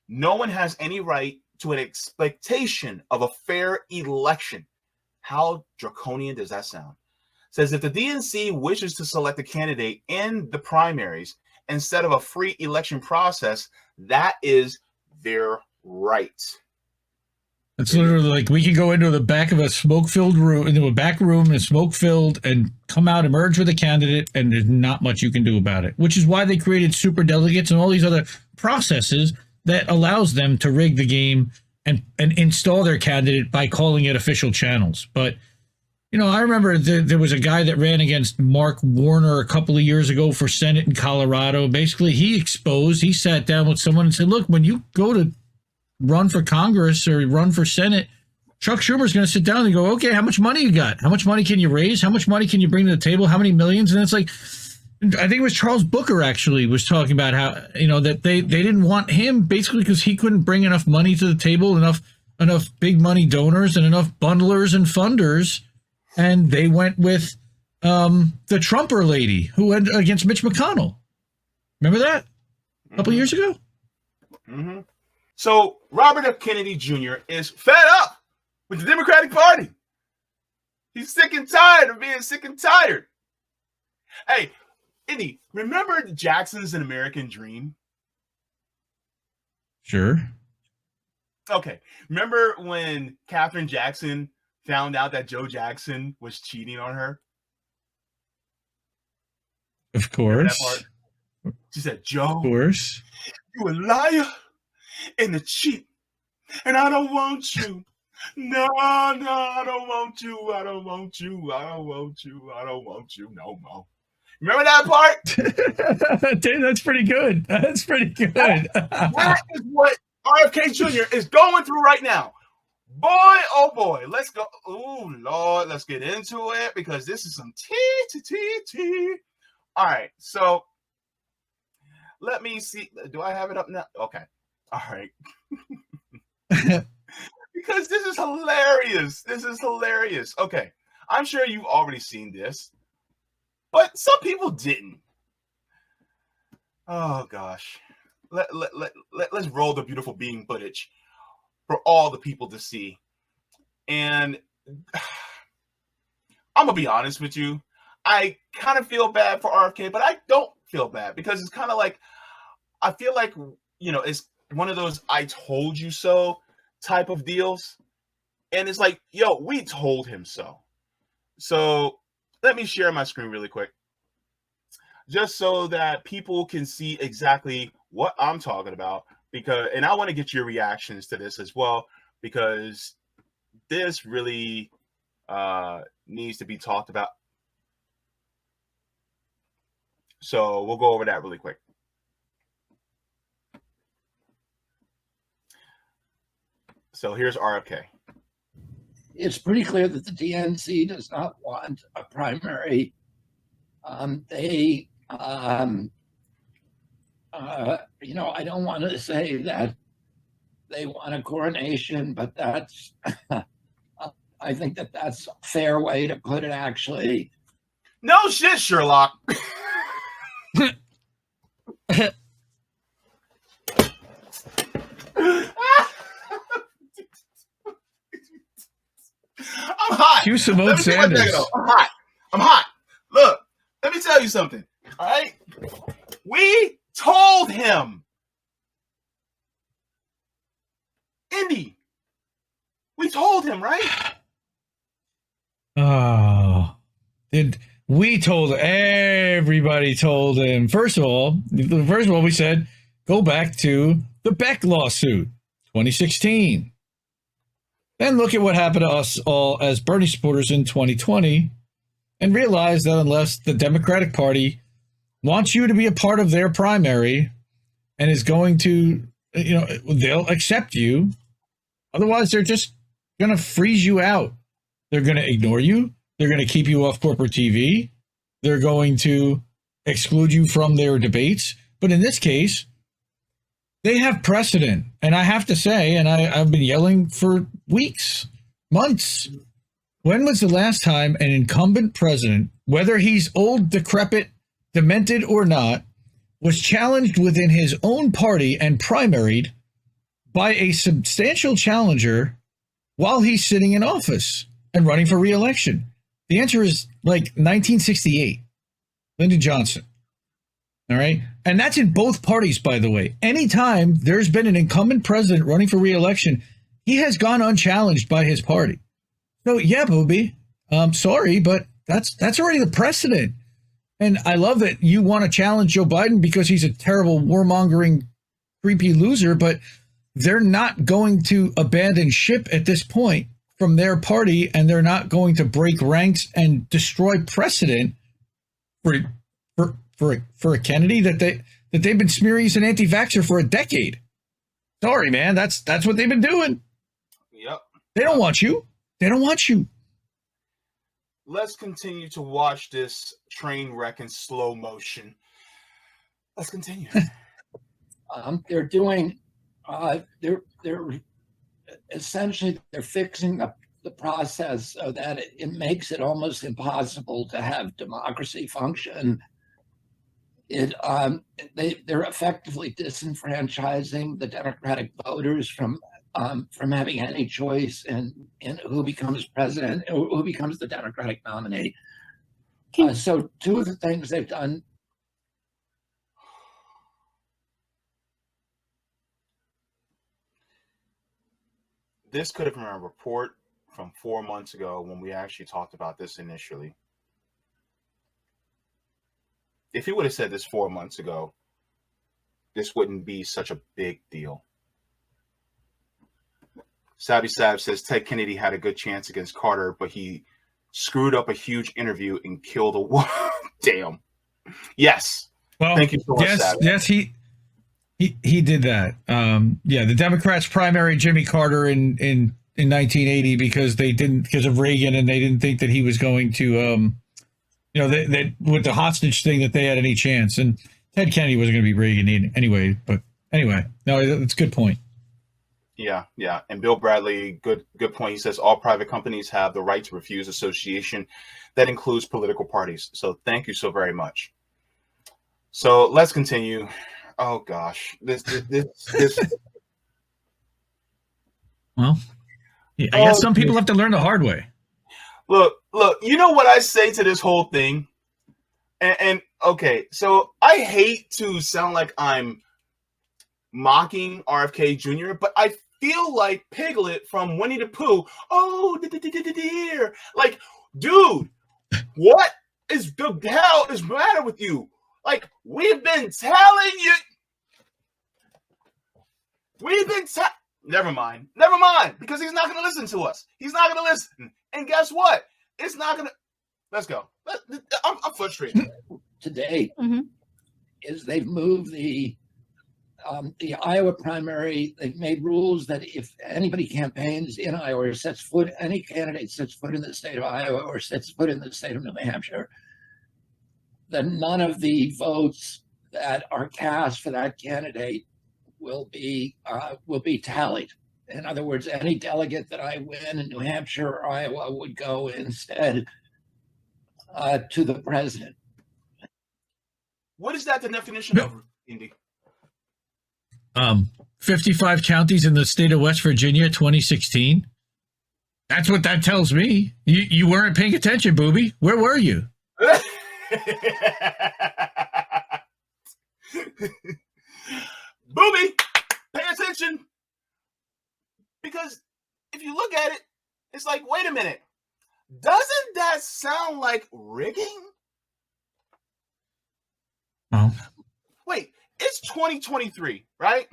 No one has any right to an expectation of a fair election. How draconian does that sound? Says if the DNC wishes to select a candidate in the primaries instead of a free election process, that is their right. It's literally like we can go into the back of a smoke-filled room, into a back room and smoke-filled, and come out, emerge with a candidate, and there's not much you can do about it. Which is why they created super delegates and all these other processes that allows them to rig the game and install their candidate by calling it official channels. But you know, I remember there was a guy that ran against Mark Warner a couple of years ago for Senate in Colorado. Basically, he sat down with someone and said, look, when you go to run for Congress or run for Senate, Chuck Schumer's going to sit down and go, okay, how much money you got? How much money can you raise? How much money can you bring to the table? How many millions? And it's like, I think it was Charles Booker actually was talking about how, you know, that they didn't want him basically because he couldn't bring enough money to the table, enough big money donors and enough bundlers and funders. And they went with the Trumper lady who went against Mitch McConnell. Remember that? A couple of years ago? Mm-hmm. So Robert F. Kennedy Jr. is fed up with the Democratic Party. He's sick and tired of being sick and tired. Hey, Indy, remember the Jacksons' An American Dream? Sure. Okay. Remember when Katherine Jackson found out that Joe Jackson was cheating on her? Of course. She said, Joe, of course, you a liar and a cheat, and I don't want you. No, I don't want you. I don't want you. I don't want you. I don't want you no more. Remember that part? That's pretty good. That's pretty good. That is what RFK Jr. is going through right now. Boy, oh boy, let's go. Oh Lord, let's get into it because this is some tea. All right, so let me see. Do I have it up now? Okay. All right. Because this is hilarious. This is hilarious. Okay. I'm sure you've already seen this, but some people didn't. Oh gosh. Let's roll the beautiful being footage for all the people to see. And I'm gonna be honest with you. I kind of feel bad for RFK, but I don't feel bad because it's kind of like, I feel like, you know, it's one of those I told you so type of deals. And it's like, yo, we told him so. So let me share my screen really quick, just so that people can see exactly what I'm talking about. Because, and I want to get your reactions to this as well, because this really needs to be talked about. So we'll go over that really quick. So here's RFK. It's pretty clear that the DNC does not want a primary. You know, I don't want to say that they want a coronation, but that's, I think that that's a fair way to put it, actually. No shit, Sherlock. I'm hot. Cue Simone Sanders. I'm hot. Look, let me tell you something. All right. We told him. Indy. We told him, right? Oh, everybody told him. First of all, we said, go back to the Beck lawsuit, 2016. Then look at what happened to us all as Bernie supporters in 2020 and realize that unless the Democratic Party wants you to be a part of their primary and is going to, you know, they'll accept you. Otherwise, they're just going to freeze you out. They're going to ignore you. They're going to keep you off corporate TV. They're going to exclude you from their debates. But in this case, they have precedent. And I have to say, and I've been yelling for weeks, months. When was the last time an incumbent president, whether he's old, decrepit, demented or not, was challenged within his own party and primaried by a substantial challenger while he's sitting in office and running for re-election? The answer is like 1968, Lyndon Johnson. All right. And that's in both parties, by the way. Anytime there's been an incumbent president running for re-election, he has gone unchallenged by his party. So, yeah, Booby, I'm sorry, but that's already the precedent. And I love that you want to challenge Joe Biden because he's a terrible warmongering, creepy loser, but they're not going to abandon ship at this point from their party, and they're not going to break ranks and destroy precedent for a Kennedy that they've been smearing as an anti-vaxxer for a decade. Sorry, man. That's what they've been doing. Yep. They don't want you. They don't want you. Let's continue to watch this train wreck in slow motion. Let's continue. They're doing. They're essentially fixing the process so that it makes it almost impossible to have democracy function. They're effectively disenfranchising the Democratic voters from having any choice in who becomes president, or who becomes the Democratic nominee. So two of the things they've done. This could have been a report from 4 months ago when we actually talked about this initially. If he would have said this 4 months ago, this wouldn't be such a big deal. Savvy Sav says Ted Kennedy had a good chance against Carter, but he screwed up a huge interview and killed a woman. Damn. Yes. Well, thank you so much. Yes, he did that. Yeah, the Democrats primary Jimmy Carter in 1980 because of Reagan, and they didn't think that he was going to, that with the hostage thing that they had any chance. And Ted Kennedy wasn't going to be Reagan anyway. But anyway, no, that's a good point. Yeah. And Bill Bradley, good point. He says all private companies have the right to refuse association. That includes political parties. So thank you so very much. So let's continue. Oh gosh, this. Well, yeah, I guess some people have to learn the hard way. Look. You know what I say to this whole thing, and okay, so I hate to sound like I'm mocking RFK Jr., but I feel like Piglet from Winnie the Pooh. Oh, dear. Like, dude, what is the hell is the matter with you? Like, we've been telling you. Never mind, because he's not going to listen to us. He's not going to listen. And guess what? It's not going to. Let's go. I'm frustrated. Today is they've moved the Iowa primary. They've made rules that if anybody campaigns in Iowa or any candidate sets foot in the state of Iowa or sets foot in the state of New Hampshire, then none of the votes that are cast for that candidate will be tallied. In other words, any delegate that I win in New Hampshire or Iowa would go instead to the president. What is that the definition of, Indy? 55 counties in the state of West Virginia, 2016. That's what that tells me. You weren't paying attention, Booby. Where were you? Booby, pay attention. Because if you look at it, it's like, wait a minute. Doesn't that sound like rigging? Oh. Wait, it's 2023, right?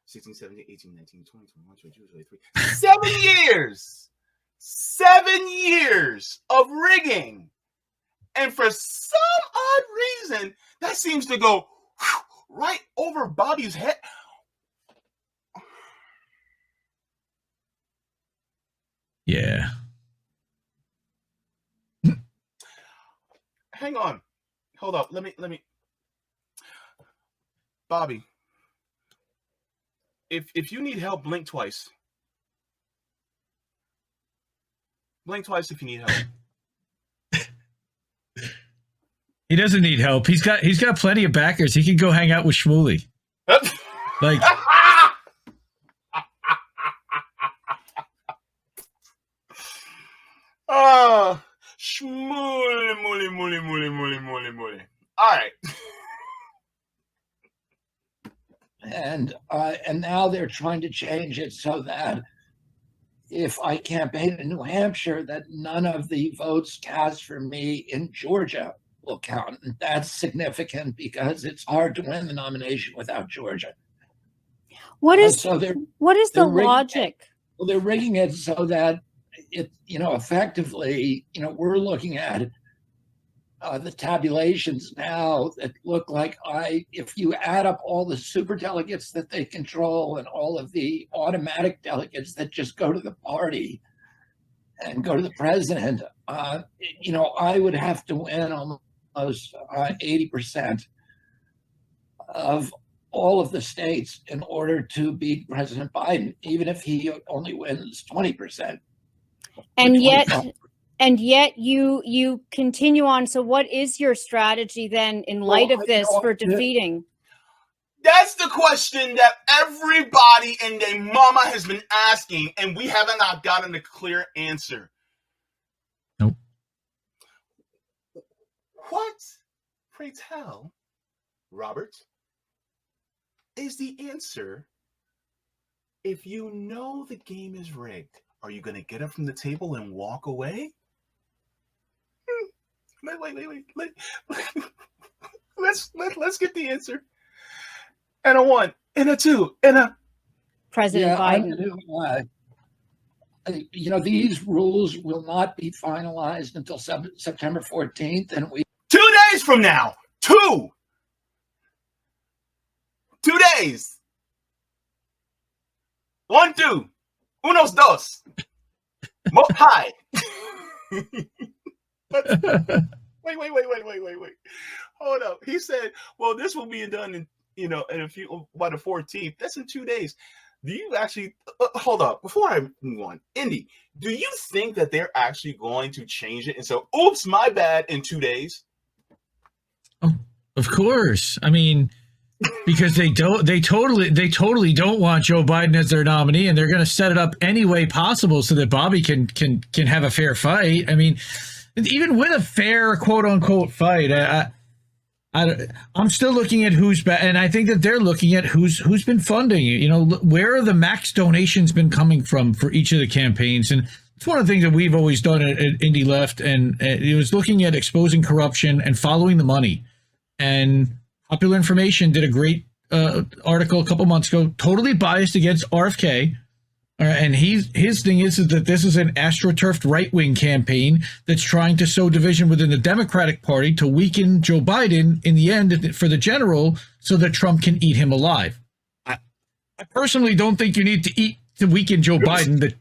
16, 17, 18, 19, 20, 21, 22, 23. 7 years. 7 years of rigging. And for some odd reason, that seems to go right over Bobby's head. Yeah. Hang on. Hold up. Let me. Bobby, if you need help, blink twice. Blink twice if you need help. He doesn't need help. He's got plenty of backers. He can go hang out with Shmuley. Like, And now they're trying to change it so that if I campaign in New Hampshire, that none of the votes cast for me in Georgia will count. And that's significant because it's hard to win the nomination without Georgia. What is So what is the they're rigging logic? Well, they're rigging it so that it, effectively, we're looking at the tabulations now that look like if you add up all the super delegates that they control and all of the automatic delegates that just go to the party and go to the president, I would have to win almost 80% of all of the states in order to beat President Biden, even if he only wins 20%. And yet you continue on. So what is your strategy then in light of this for defeating? That's the question that everybody and their mama has been asking, and we haven't not gotten a clear answer. Nope. What, pray tell, Robert, is the answer if you know the game is rigged? Are you going to get up from the table and walk away? Wait. Let's get the answer. And a 1, and a 2, and a President Biden. These rules will not be finalized until September 14th, and 2 days from now. 2 days. 1, 2. Unos, dos. Hi. Wait. Hold up. He said, well, this will be done in a few, by the 14th. That's in 2 days. Do you actually, hold up, before I move on, Indy, do you think that they're actually going to change it? And so, oops, my bad, in 2 days? Oh, of course. I mean, because they totally don't want Joe Biden as their nominee, and they're going to set it up any way possible so that Bobby can have a fair fight. I mean, even with a fair quote unquote fight, I'm still looking at who's back, and I think that they're looking at who's been funding. Where are the max donations been coming from for each of the campaigns? And it's one of the things that we've always done at Indie Left, and it was looking at exposing corruption and following the money. And Popular Information did a great article a couple months ago, totally biased against RFK. And his thing is that this is an astroturfed right-wing campaign that's trying to sow division within the Democratic Party to weaken Joe Biden in the end for the general so that Trump can eat him alive. I personally don't think you need to weaken Joe Biden. That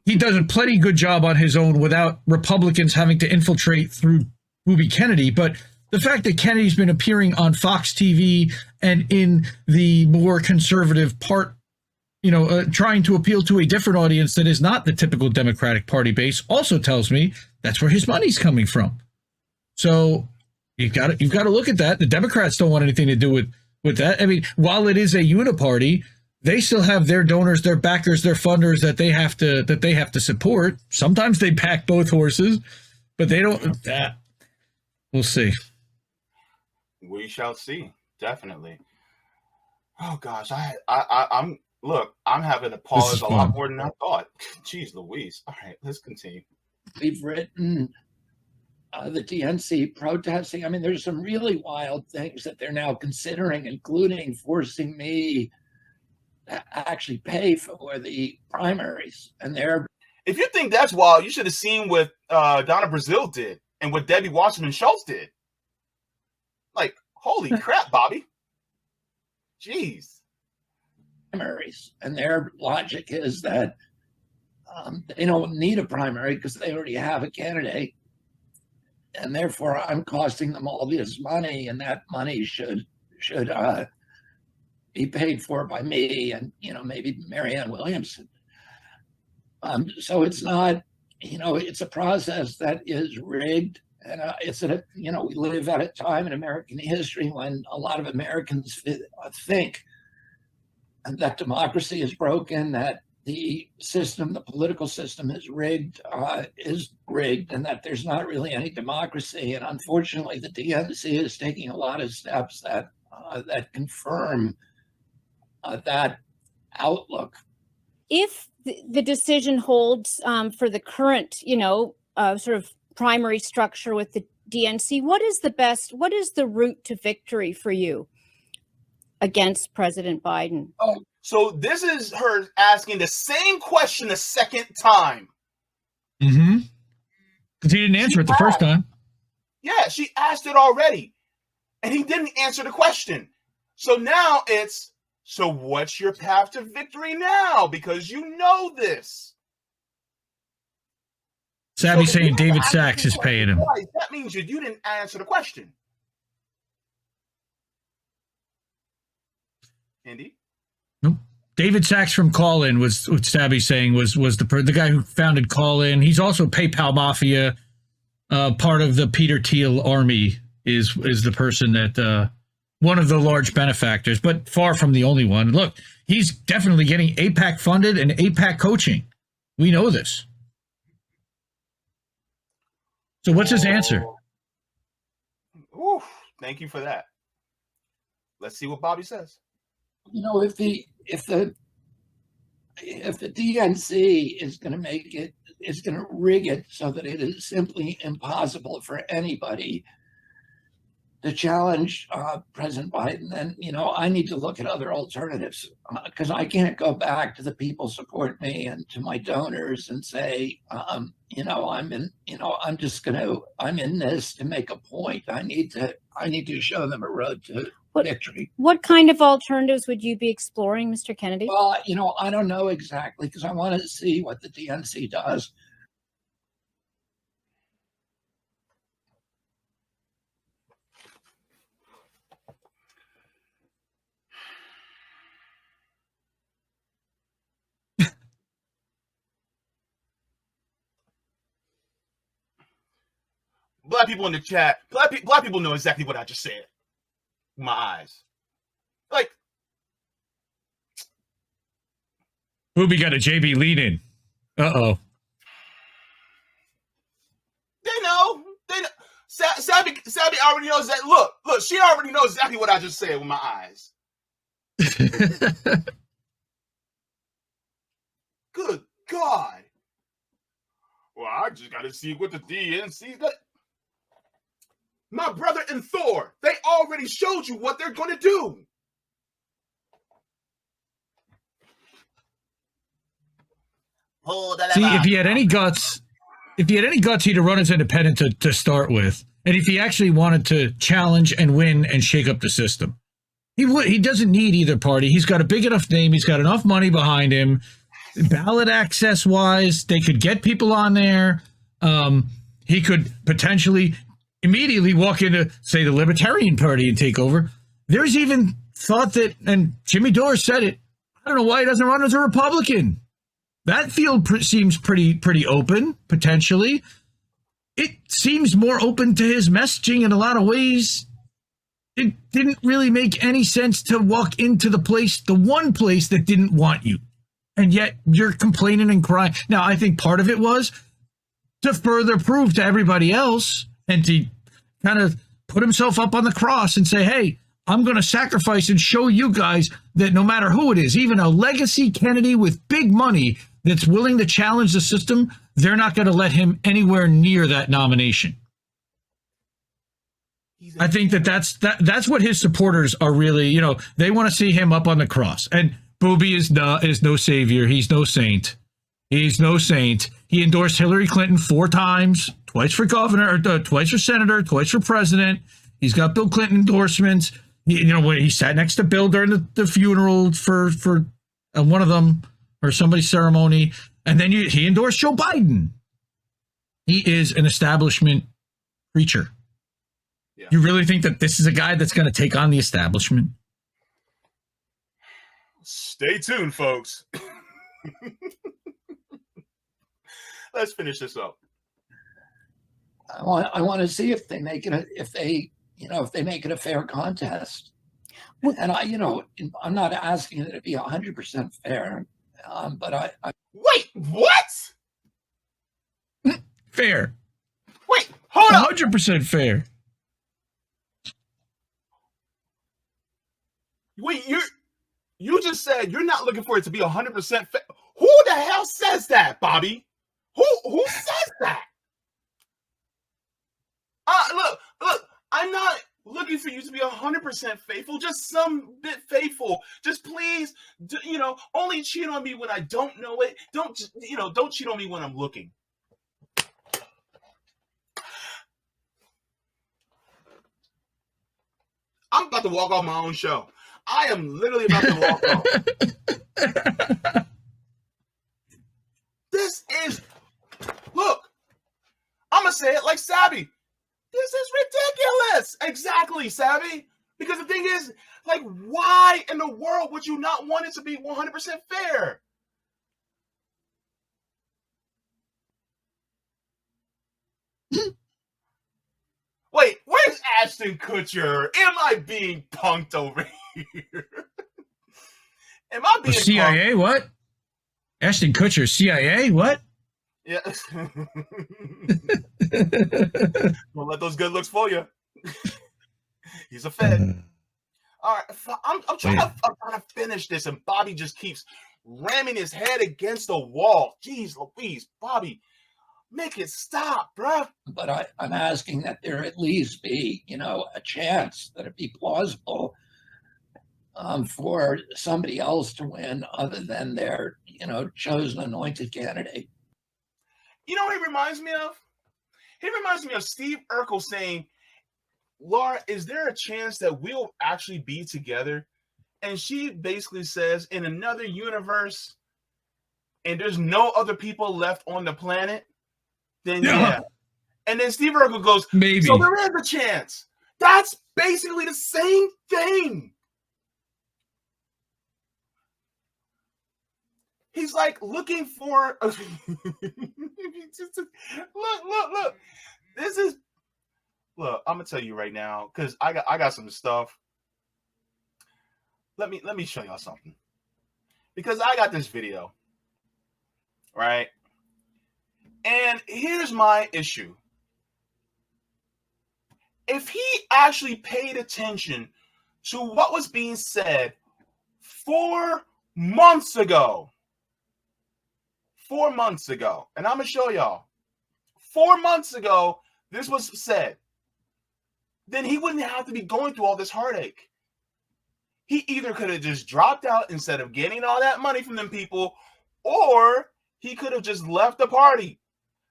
he does a plenty good job on his own without Republicans having to infiltrate through Booby Kennedy. But the fact that Kennedy's been appearing on Fox TV and in the more conservative part, trying to appeal to a different audience that is not the typical Democratic Party base also tells me that's where his money's coming from. So you've got to look at that. The Democrats don't want anything to do with that. I mean, while it is a uniparty, they still have their donors, their backers, their funders that they have to support. Sometimes they back both horses, but they don't. We'll see. We shall see. Definitely. Oh gosh, I'm having to pause a lot more than I thought. Jeez Louise. All right, let's continue. We've written the DNC protesting. I mean, there's some really wild things that they're now considering, including forcing me to actually pay for the primaries. And if you think that's wild, you should have seen what Donna Brazile did and what Debbie Wasserman Schultz did. Like, holy crap, Bobby. Jeez. Primaries, and their logic is that they don't need a primary because they already have a candidate, and therefore I'm costing them all this money, and that money should be paid for by me and maybe Marianne Williamson. So it's not, it's a process that is rigged, and we live at a time in American history when a lot of Americans think that democracy is broken, that the political system is rigged, and that there's not really any democracy. And unfortunately, the DNC is taking a lot of steps that confirm that outlook. If the decision holds for the current, sort of primary structure with the DNC, what is the route to victory for you against President Biden? Oh, So this is her asking the same question a second time. Mm-hmm. Because he didn't answer it the first time. Yeah, she asked it already, and he didn't answer the question. So now it's, so what's your path to victory now? Because you know this. Savvy So if you saying have to David ask Sachs the is paying him. question twice, that means you didn't answer the question. Andy? Nope. David Sachs from Call-In was what Savvy's saying was the guy who founded Call-In. He's also PayPal Mafia. Part of the Peter Thiel army is the person that one of the large benefactors, but far from the only one. Look, he's definitely getting APAC funded and APAC coaching. We know this. So what's his answer? Ooh, thank you for that. Let's see what Bobby says. If the DNC is going to rig it so that it is simply impossible for anybody to challenge President Biden, then I need to look at other alternatives, because I can't go back to the people support me and to my donors and say, I'm in this to make a point. I need to show them a road to victory. What kind of alternatives would you be exploring, Mr. Kennedy? Well, I don't know exactly, because I want to see what the DNC does. Black people in the chat, black people know exactly what I just said. My eyes. Like, Booby got a JB lead in. Uh-oh. They know. Sabby already knows that. Look, she already knows exactly what I just said with my eyes. Good God. Well, I just got to see what the DNC got. My brother and Thor, they already showed you what they're going to do. See, if he had any guts, he'd have run as independent to start with. And if he actually wanted to challenge and win and shake up the system, he doesn't need either party. He's got a big enough name. He's got enough money behind him. Ballot access wise, they could get people on there. He could potentially immediately walk into, say, the Libertarian Party and take over. There's even thought that, and Jimmy Dore said it, I don't know why he doesn't run as a Republican. That field seems pretty open, potentially. It seems more open to his messaging in a lot of ways. It didn't really make any sense to walk into the one place that didn't want you. And yet you're complaining and crying. Now, I think part of it was to further prove to everybody else and to kind of put himself up on the cross and say, hey, I'm going to sacrifice and show you guys that no matter who it is, even a legacy Kennedy with big money that's willing to challenge the system, they're not going to let him anywhere near that nomination. I think that's what his supporters are really, they want to see him up on the cross. And Booby is no savior. He's no saint. He's no saint. He endorsed Hillary Clinton 4 times, twice for governor, twice for senator, twice for president. He's got Bill Clinton endorsements. When he sat next to Bill during the funeral for one of them or somebody's ceremony, and then he endorsed Joe Biden. He is an establishment creature. Yeah. You really think that this is a guy that's going to take on the establishment? Stay tuned, folks. Let's finish this up. I want to see if they make it if they make it a fair contest. And I'm not asking it to be 100% fair, but I wait, what? Fair. Wait, hold on. 100% fair. Wait, You just said you're not looking for it to be 100% fair. Who the hell says that, Bobby? Who says that? Look, I'm not looking for you to be 100% faithful, just some bit faithful. Just please, only cheat on me when I don't know it. Don't cheat on me when I'm looking. I'm about to walk off my own show. I am literally about to walk off. This is, look, I'm going to say it like Savvy. This is ridiculous. Exactly, Savvy. Because the thing is, like, why in the world would you not want it to be 100% fair? Wait, where's Ashton Kutcher? Am I being punked over here? Am I being CIA? punked? What? Ashton Kutcher, CIA? What? Yeah. Don't let those good looks fool you. He's a Fed. All right, I'm trying to finish this, and Bobby just keeps ramming his head against the wall. Jeez Louise, Bobby, make it stop, bruh. But I'm asking that there at least be, a chance that it be plausible for somebody else to win other than their, chosen anointed candidate. You know what he reminds me of? He reminds me of Steve Urkel saying, Laura, is there a chance that we'll actually be together? And she basically says, in another universe, and there's no other people left on the planet, then yeah. And then Steve Urkel goes, maybe. So there is a chance. That's basically the same thing. He's like looking for look. This is look, I'm gonna tell you right now, because I got some stuff. Let me show y'all something. Because I got this video. Right? And here's my issue. If he actually paid attention to what was being said 4 months ago, and I'm going to show y'all, 4 months ago, this was said, then he wouldn't have to be going through all this heartache. He either could have just dropped out instead of getting all that money from them people, or he could have just left the party.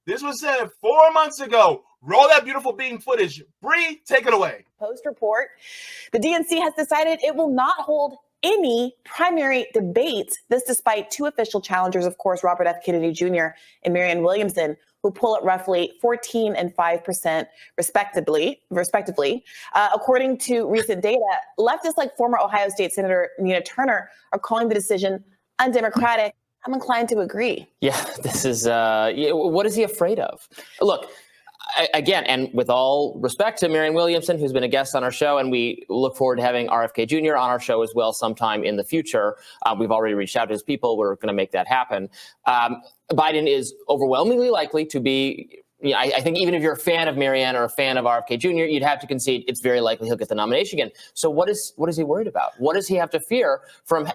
This was said 4 months ago. Roll that beautiful being footage. Bree, take it away. Post report, the DNC has decided it will not hold any primary debates. This despite two official challengers, of course, Robert F. Kennedy Jr. and Marianne Williamson, who pull at roughly 14% and 5% respectively. According to recent data, leftists like former Ohio State Senator Nina Turner are calling the decision undemocratic. I'm inclined to agree. Yeah, this is, what is he afraid of? Look, again, and with all respect to Marianne Williamson, who's been a guest on our show, and we look forward to having RFK Jr. on our show as well sometime in the future. We've already reached out to his people. We're going to make that happen. Biden is overwhelmingly likely to be, I think even if you're a fan of Marianne or a fan of RFK Jr., you'd have to concede it's very likely he'll get the nomination again. So what is he worried about? What does he have to fear from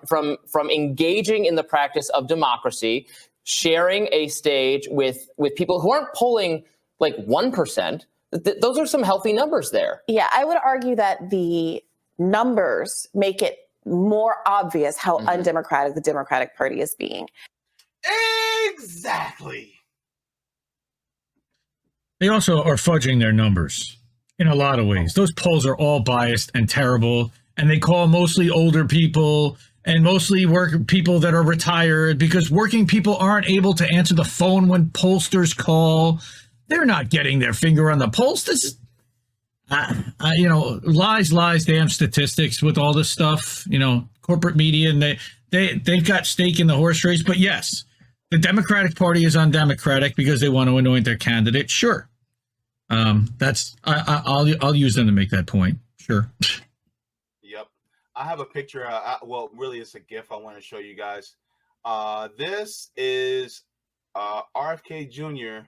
engaging in the practice of democracy, sharing a stage with people who aren't polling like 1%? Those are some healthy numbers there. Yeah, I would argue that the numbers make it more obvious how undemocratic the Democratic Party is being. Exactly. They also are fudging their numbers in a lot of ways. Those polls are all biased and terrible, and they call mostly older people and mostly people that are retired because working people aren't able to answer the phone when pollsters call. They're not getting their finger on the pulse. This is, lies, damn statistics with all this stuff. Corporate media, and they've got stake in the horse race. But yes, the Democratic Party is undemocratic because they want to anoint their candidate. Sure, I'll use them to make that point. Sure. Yep, I have a picture. Well, really, it's a GIF I want to show you guys. This is RFK Jr.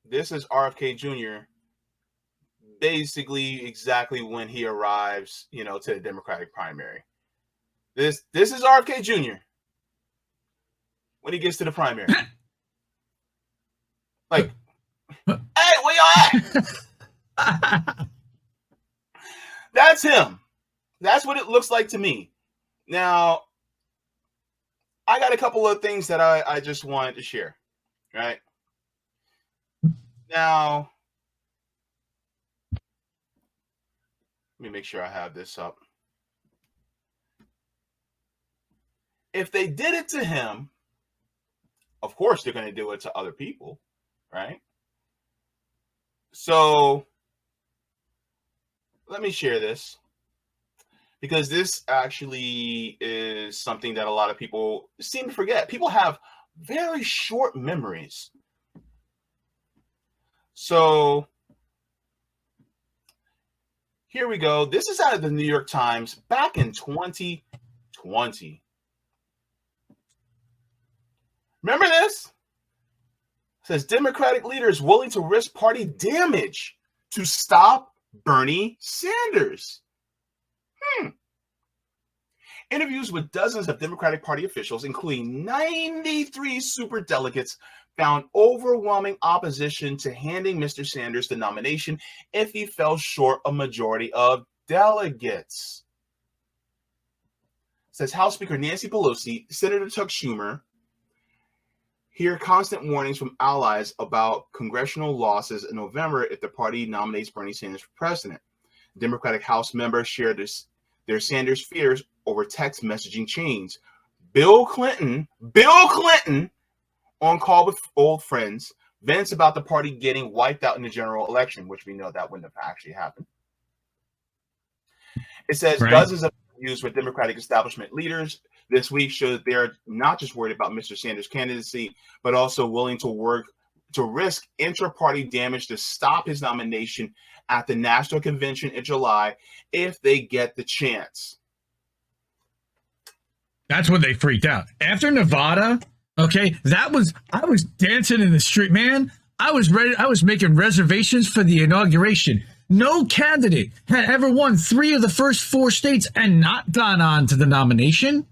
This is RFK Jr. basically exactly when he arrives, to the Democratic primary. This is RFK Jr. when he gets to the primary. Like, hey, where y'all at? That's him. That's what it looks like to me. Now, I got a couple of things that I just wanted to share, right? Now, let me make sure I have this up. If they did it to him, of course they're going to do it to other people, right? So let me share this, because this actually is something that a lot of people seem to forget. People have very short memories. So here we go. This is out of the New York Times back in 2020. Remember this? It says Democratic leaders willing to risk party damage to stop Bernie Sanders. Interviews with dozens of Democratic Party officials, including 93 superdelegates, found overwhelming opposition to handing Mr. Sanders the nomination if he fell short a majority of delegates. It says House Speaker Nancy Pelosi, Senator Chuck Schumer, hear constant warnings from allies about congressional losses in November if the party nominates Bernie Sanders for president. Democratic House members shared their Sanders fears over text messaging chains. Bill Clinton on call with old friends, vents about the party getting wiped out in the general election, which we know that wouldn't have actually happened. It says dozens of interviews with Democratic establishment leaders this week show that they're not just worried about Mr. Sanders' candidacy, but also willing to risk intra-party damage to stop his nomination at the National Convention in July if they get the chance. That's when they freaked out. After Nevada, okay, I was dancing in the street, man. I was ready. I was making reservations for the inauguration. No candidate had ever won 3 of the first 4 states and not gone on to the nomination.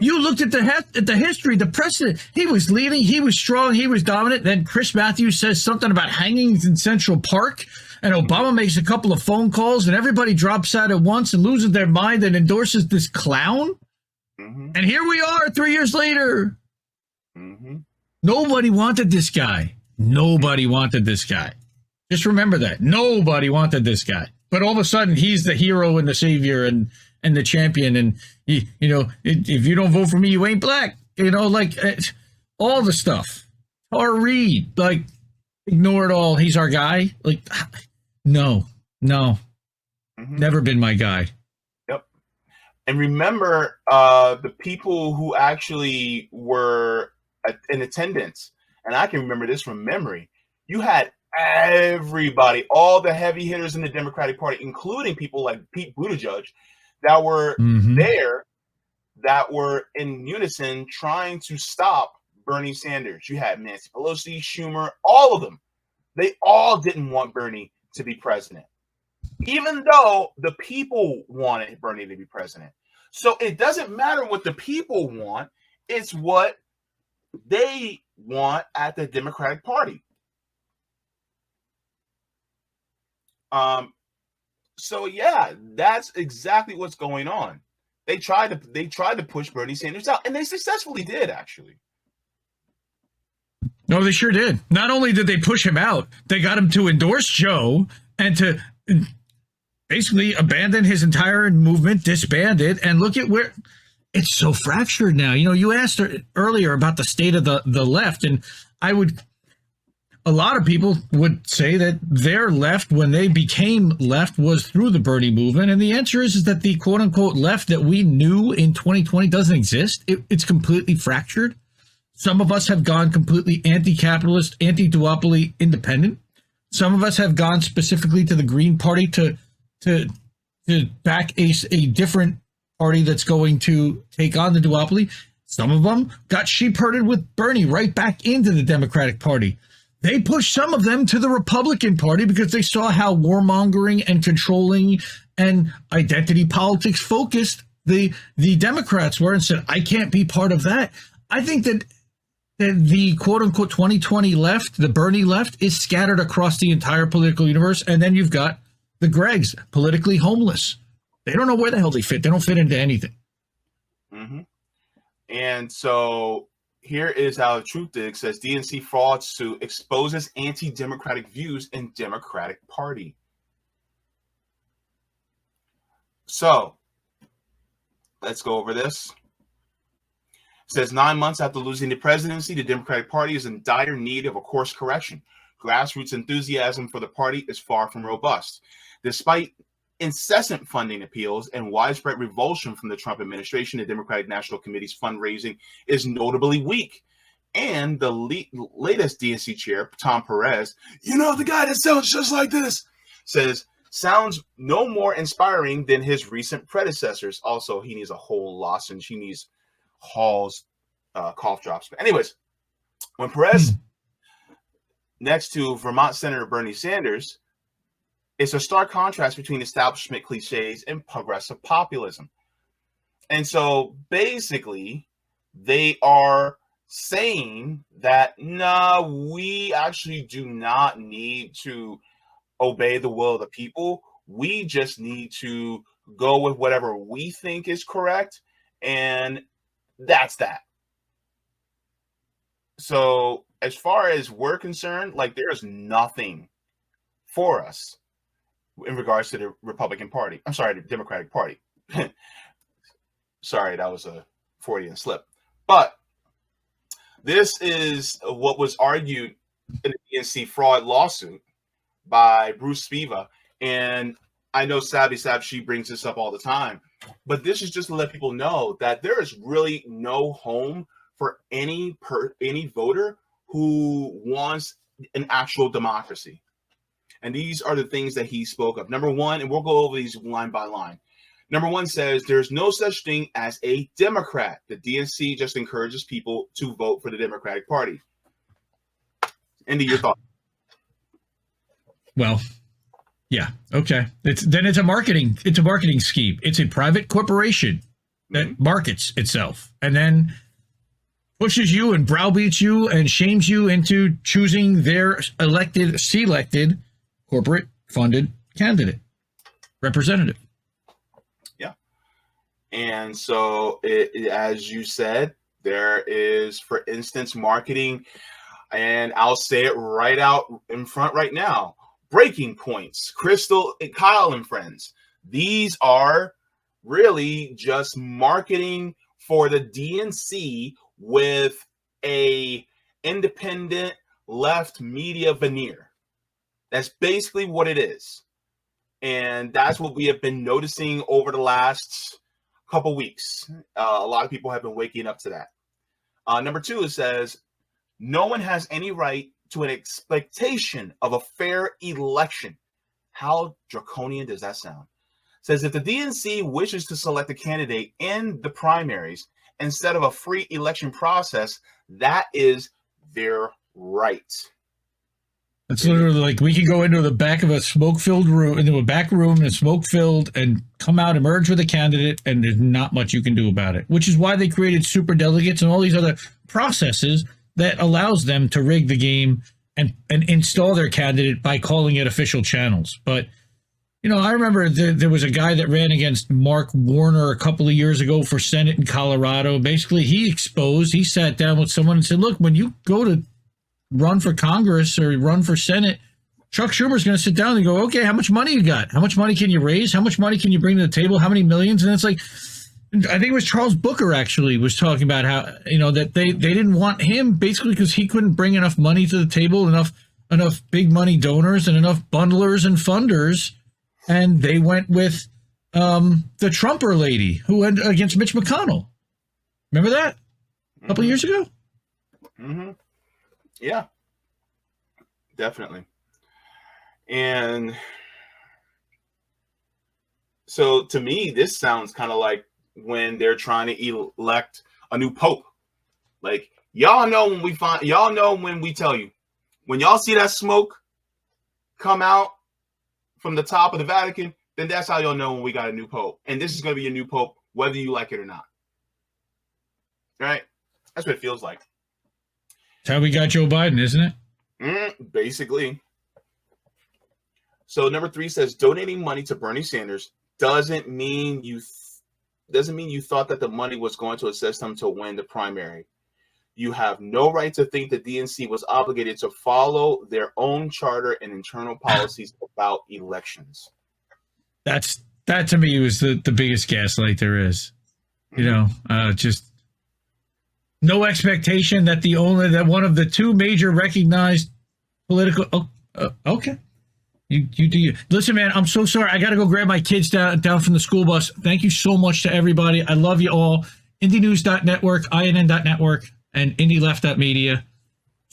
You looked at the history, the precedent. He was leading, he was strong, he was dominant. Then Chris Matthews says something about hangings in Central Park, and Obama makes a couple of phone calls, and everybody drops out at once and loses their mind and endorses this clown. And here we are 3 years later. Nobody wanted this guy. Nobody wanted this guy. Just remember that. Nobody wanted this guy. But all of a sudden, he's the hero and the savior and the champion. And, if you don't vote for me, you ain't black. All the stuff. Or Reed, ignore it all. He's our guy. No. Never been my guy. Yep. And remember, the people who actually were in attendance, and I can remember this from memory, you had everybody, all the heavy hitters in the Democratic Party, including people like Pete Buttigieg, that were there, that were in unison trying to stop Bernie Sanders. You had Nancy Pelosi, Schumer, all of them. They all didn't want Bernie to be president, even though the people wanted Bernie to be president. So it doesn't matter what the people want. It's what they want at the Democratic Party. So yeah, that's exactly what's going on. They tried to push Bernie Sanders out, and they successfully did, actually. No, they sure did. Not only did they push him out, they got him to endorse Joe and to basically abandon his entire movement, disband it, and look at where it's so fractured now. You asked earlier about the state of the left, and a lot of people would say that their left, when they became left, was through the Bernie movement. And the answer is that the quote unquote left that we knew in 2020 doesn't exist. It's completely fractured. Some of us have gone completely anti-capitalist, anti-duopoly independent. Some of us have gone specifically to the Green Party to back a different party that's going to take on the duopoly. Some of them got sheep herded with Bernie right back into the Democratic Party. they pushed some of them to the Republican Party because they saw how warmongering and controlling and identity politics focused the Democrats were, and said, I can't be part of that. I think that the quote-unquote 2020 left, the Bernie left, is scattered across the entire political universe. And then you've got the Gregs, politically homeless. They don't know where the hell they fit. They don't fit into anything. Mm-hmm. And so here is how the truth dig says DNC fraud suit exposes anti-democratic views in Democratic Party. So let's go over this. It says 9 months after losing the presidency, the Democratic Party is in dire need of a course correction. Grassroots enthusiasm for the party is far from robust. Despite incessant funding appeals and widespread revulsion from the Trump administration, the Democratic National Committee's fundraising is notably weak. And the latest DNC chair, Tom Perez, the guy that sounds just like this, says sounds no more inspiring than his recent predecessors. Also, he needs a whole lozenge. He needs Hall's cough drops. But anyways, when Perez next to Vermont Senator Bernie Sanders, it's a stark contrast between establishment cliches and progressive populism. And so basically, they are saying that, we actually do not need to obey the will of the people. We just need to go with whatever we think is correct. And that's that. So as far as we're concerned, there's nothing for us in regards to the Republican Party. I'm sorry, the Democratic Party. Sorry, that was a Freudian slip. But this is what was argued in the DNC fraud lawsuit by Bruce Spiva. And I know Savvy Sav, she brings this up all the time. But this is just to let people know that there is really no home for any voter who wants an actual democracy. And these are the things that he spoke of. Number one, and we'll go over these line by line. Number one says there's no such thing as a Democrat. The DNC just encourages people to vote for the Democratic Party. Andy, your thoughts? Well, yeah, okay. It's a marketing scheme. It's a private corporation that markets itself and then pushes you and browbeats you and shames you into choosing their selected corporate funded candidate, representative. Yeah. And so as you said, there is, for instance, marketing, and I'll say it right out in front right now. Breaking Points, Crystal, Kyle and friends. These are really just marketing for the DNC with a independent left media veneer. That's basically what it is. And that's what we have been noticing over the last couple weeks. A lot of people have been waking up to that. Number two, it says, no one has any right to an expectation of a fair election. How draconian does that sound? It says if the DNC wishes to select a candidate in the primaries instead of a free election process, that is their right. It's literally like we could go into the back of a smoke-filled room, into a back room and smoke-filled, and come out, emerge with a candidate, and there's not much you can do about it, which is why they created super delegates and all these other processes that allows them to rig the game and install their candidate by calling it official channels. But, I remember there was a guy that ran against Mark Warner a couple of years ago for Senate in Colorado. Basically, he sat down with someone and said, look, when you go to run for Congress or run for Senate, Chuck Schumer's going to sit down and go, okay, how much money you got? How much money can you raise? How much money can you bring to the table? How many millions? And it's like, I think it was Charles Booker actually was talking about how, that they didn't want him basically because he couldn't bring enough money to the table, enough big money donors and enough bundlers and funders. And they went with the Trumper lady who went against Mitch McConnell. Remember that? A couple of years ago? Mm-hmm. Yeah, definitely. And so to me, this sounds kind of like when they're trying to elect a new pope. Like, y'all know when we tell you, When y'all see that smoke come out from the top of the Vatican, then that's how you'll know when we got a new pope. And this is going to be a new pope, whether you like it or not. Right? That's what it feels like. That's how we got Joe Biden, isn't it? Basically. So number 3 says donating money to Bernie Sanders doesn't mean you thought that the money was going to assist him to win the primary. You have no right to think the DNC was obligated to follow their own charter and internal policies about elections. That to me was the biggest gaslight there is. You know, just no expectation that that one of the 2 major recognized political. Okay. You do you. Listen, man, I'm so sorry. I got to go grab my kids down from the school bus. Thank you so much to everybody. I love you all. IndieNews.network, INN.network, and IndieLeft.media.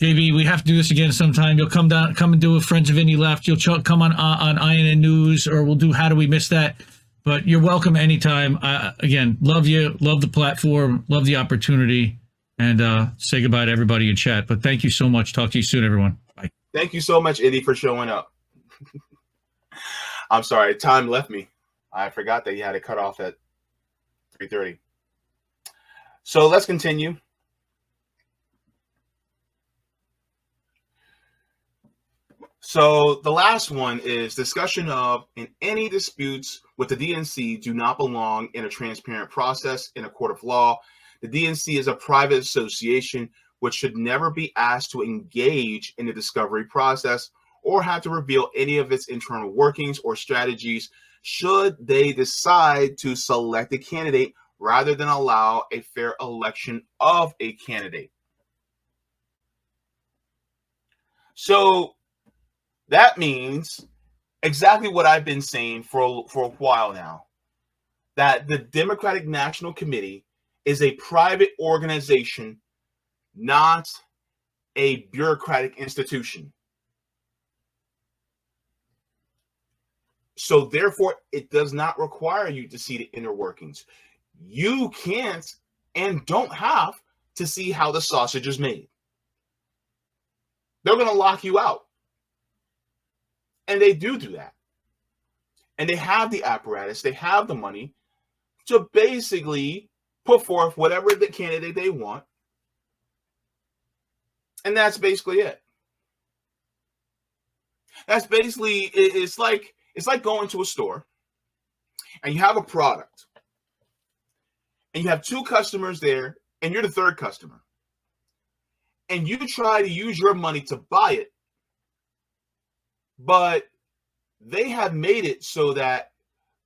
JB, we have to do this again sometime. You'll come and do a Friends of Indie Left. You'll come on INN News, or we'll do How Do We Miss That? But you're welcome anytime. Again, love you. Love the platform. Love the opportunity. And say goodbye to everybody in chat. But thank you so much. Talk to you soon, everyone. Bye. Thank you so much, Indy, for showing up. I'm sorry, time left me. I forgot that you had it cut off at 3:30. So let's continue. So the last one is discussion of any disputes with the DNC do not belong in a transparent process in a court of law. The DNC is a private association which should never be asked to engage in the discovery process or have to reveal any of its internal workings or strategies should they decide to select a candidate rather than allow a fair election of a candidate. So that means exactly what I've been saying for a while now, that the Democratic National Committee is a private organization, not a bureaucratic institution. So therefore, it does not require you to see the inner workings. You can't and don't have to see how the sausage is made. They're going to lock you out. And they do that. And they have the apparatus, they have the money to basically put forth whatever the candidate they want. And that's basically it. That's basically, it's like going to a store and you have a product and you have 2 customers there and you're the 3rd customer. And you try to use your money to buy it, but they have made it so that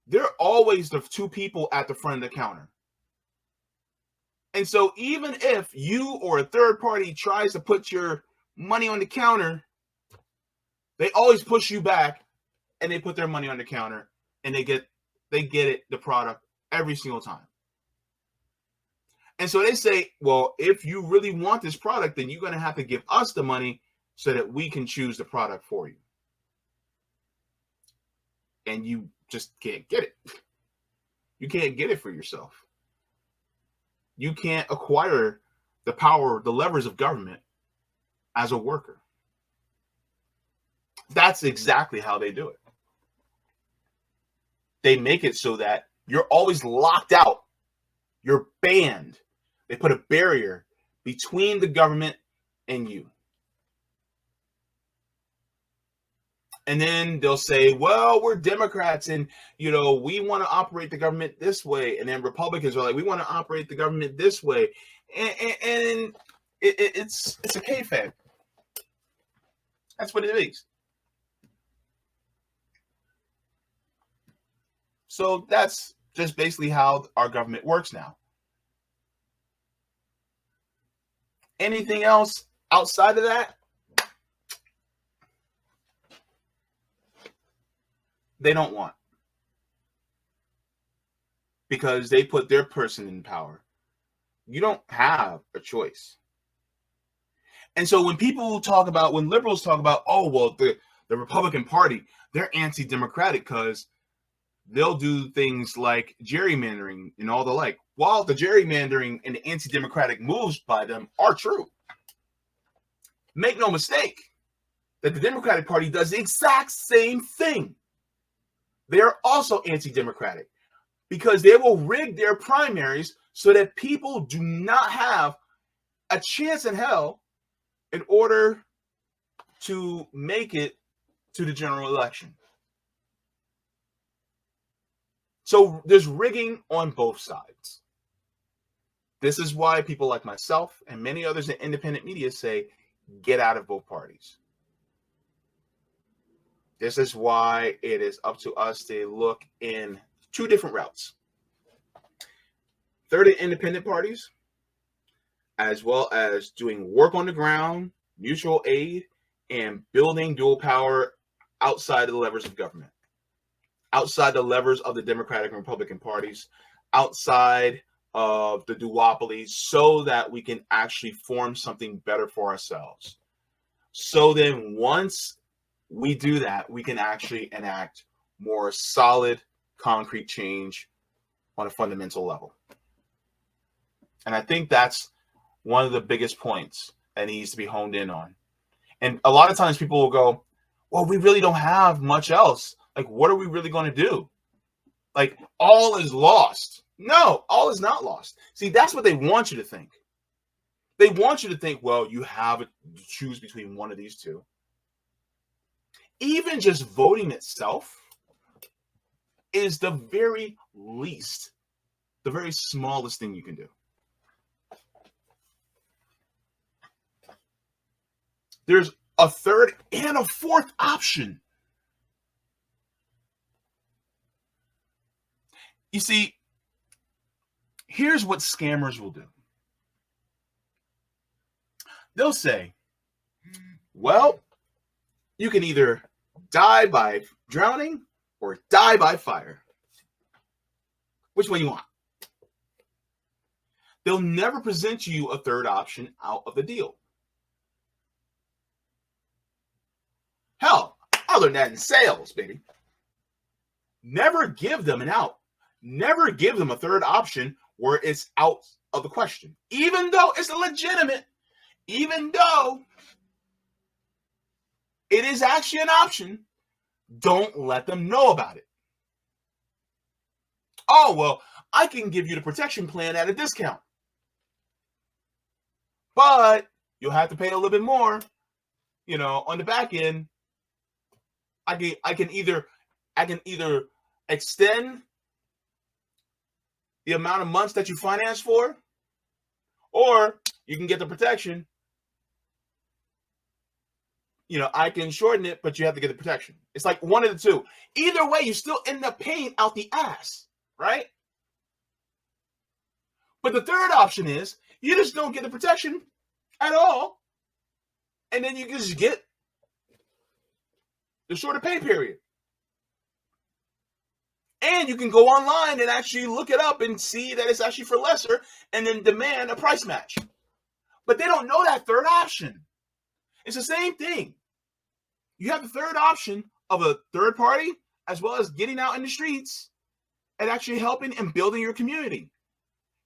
they're always the 2 people at the front of the counter. And so even if you or a third party tries to put your money on the counter, they always push you back and they put their money on the counter and they get the product every single time. And so they say, well, if you really want this product, then you're going to have to give us the money so that we can choose the product for you. And you just can't get it. You can't get it for yourself. You can't acquire the power, the levers of government as a worker. That's exactly how they do it. They make it so that you're always locked out. You're banned. They put a barrier between the government and you. And then they'll say, well, we're Democrats and, we want to operate the government this way. And then Republicans are like, we want to operate the government this way. And it's a kayfabe. That's what it is. So that's just basically how our government works now. Anything else outside of that? They don't want. Because they put their person in power. You don't have a choice. And so when liberals talk about, oh, well, the Republican Party, they're anti-democratic because they'll do things like gerrymandering and all the like. While the gerrymandering and the anti-democratic moves by them are true. Make no mistake, that the Democratic Party does the exact same thing. They are also anti-democratic because they will rig their primaries so that people do not have a chance in hell in order to make it to the general election. So there's rigging on both sides. This is why people like myself and many others in independent media say, get out of both parties. This is why it is up to us to look in two different routes. Third and independent parties, as well as doing work on the ground, mutual aid, and building dual power outside of the levers of government, outside the levers of the Democratic and Republican parties, outside of the duopoly, so that we can actually form something better for ourselves. So then once we do that, we can actually enact more solid, concrete change on a fundamental level. And I think that's one of the biggest points that needs to be honed in on. And a lot of times people will go, well, we really don't have much else. Like, what are we really going to do? Like, all is lost. No, all is not lost. See, that's what they want you to think. They want you to think, well, you have to choose between one of these two. Even just voting itself is the very least, the very smallest thing you can do. There's a third and a fourth option. You see, here's what scammers will do. They'll say, well, you can either die by drowning or die by fire. Which one you want? They'll never present you a third option out of the deal. Hell, I learned that in sales, baby. Never give them an out. Never give them a third option where it's out of the question. Even though it's legitimate, even though it is actually an option, don't let them know about it. Oh, well, I can give you the protection plan at a discount, but you'll have to pay a little bit more, on the back end. I can either extend the amount of months that you finance for, or you can get the protection. I can shorten it, but you have to get the protection. It's like one of the two. Either way, you still end up paying out the ass, right? But the third option is you just don't get the protection at all, and then you can just get the shorter pay period. And you can go online and actually look it up and see that it's actually for lesser and then demand a price match. But they don't know that third option. It's the same thing. You have the third option of a third party as well as getting out in the streets and actually helping and building your community.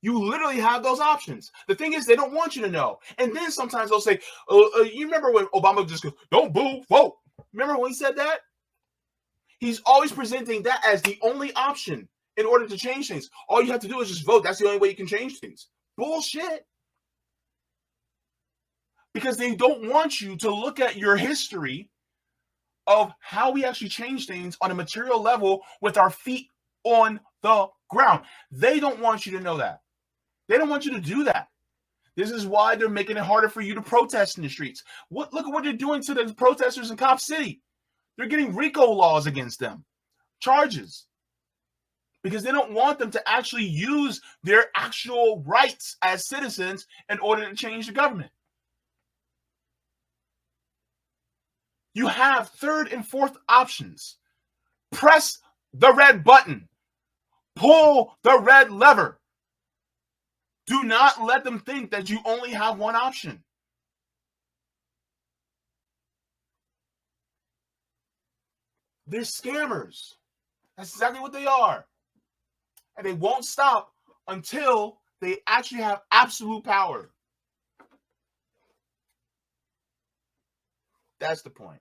You literally have those options. The thing is, they don't want you to know. And then sometimes they'll say, you remember when Obama just goes, don't boo, vote. Remember when he said that? He's always presenting that as the only option in order to change things. All you have to do is just vote. That's the only way you can change things. Bullshit. Because they don't want you to look at your history of how we actually change things on a material level with our feet on the ground. They don't want you to know that. They don't want you to do that. This is why they're making it harder for you to protest in the streets. Look at what they're doing to the protesters in Cop City. They're getting RICO laws against them, charges, because they don't want them to actually use their actual rights as citizens in order to change the government. You have third and fourth options. Press the red button. Pull the red lever. Do not let them think that you only have one option. They're scammers. That's exactly what they are. And they won't stop until they actually have absolute power. That's the point.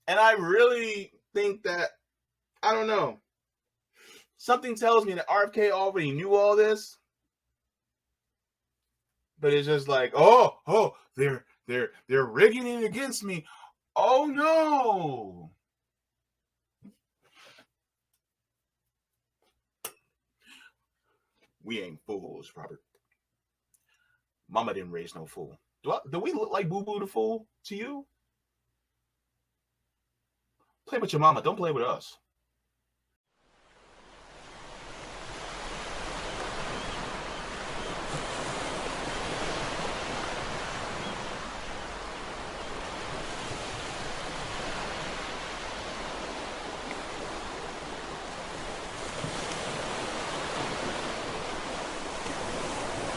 And I really think that, I don't know, something tells me that RFK already knew all this. But it's just like, oh, they're rigging it against me. Oh no. We ain't fools, Robert. Mama didn't raise no fool. Do we look like Boo Boo the Fool to you? Play with your mama. Don't play with us.